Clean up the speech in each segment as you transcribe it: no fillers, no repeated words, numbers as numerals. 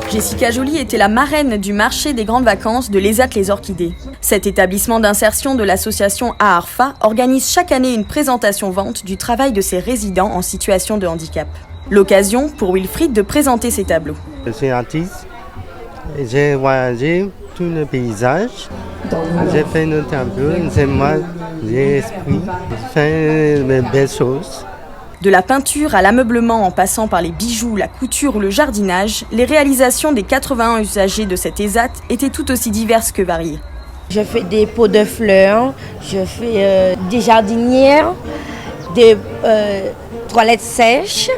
Jessica Joly était la marraine du marché des grandes vacances de l'ESAT Les Orchidées. Cet établissement d'insertion de l'association AARFA organise chaque année une présentation-vente du travail de ses résidents en situation de handicap. L'occasion pour Wilfried de présenter ses tableaux. Je suis artiste et j'ai voyagé tout le paysage. J'ai fait un tableau, c'est moi, j'ai l'esprit, fait de belles choses. De la peinture à l'ameublement en passant par les bijoux, la couture ou le jardinage, les réalisations des 81 usagers de cet ESAT étaient tout aussi diverses que variées. Je fais des pots de fleurs, je fais des jardinières, des toilettes sèches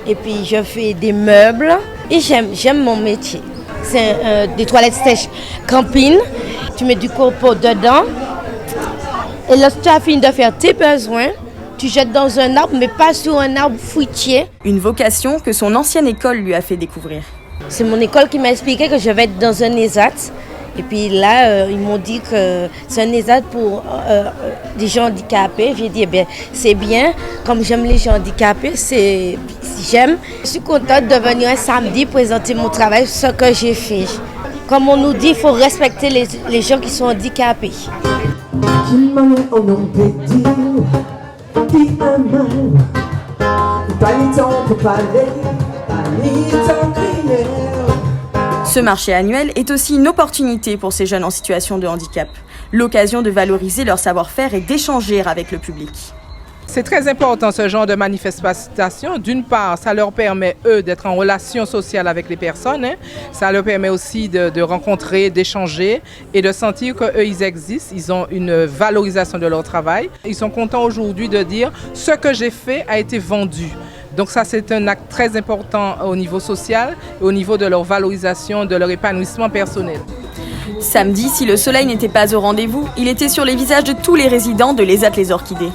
et puis je fais des meubles et j'aime mon métier. C'est des toilettes sèches camping, tu mets du copeaux dedans et lorsque tu as fini de faire tes besoins, tu jettes dans un arbre, mais pas sur un arbre fruitier. Une vocation que son ancienne école lui a fait découvrir. C'est mon école qui m'a expliqué que je vais être dans un ESAT. Et puis là, ils m'ont dit que c'est un ESAT pour des gens handicapés. J'ai dit, eh bien, c'est bien. Comme j'aime les gens handicapés, j'aime. Je suis contente de venir un samedi présenter mon travail, ce que j'ai fait. Comme on nous dit, il faut respecter les gens qui sont handicapés. Ce marché annuel est aussi une opportunité pour ces jeunes en situation de handicap, l'occasion de valoriser leur savoir-faire et d'échanger avec le public. C'est très important ce genre de manifestation. D'une part, ça leur permet, eux, d'être en relation sociale avec les personnes. Ça leur permet aussi de rencontrer, d'échanger et de sentir qu'eux, ils existent. Ils ont une valorisation de leur travail. Ils sont contents aujourd'hui de dire « ce que j'ai fait a été vendu ». Donc ça, c'est un acte très important au niveau social et au niveau de leur valorisation, de leur épanouissement personnel. Samedi, si le soleil n'était pas au rendez-vous, il était sur les visages de tous les résidents de l'ESAT Les Orchidées.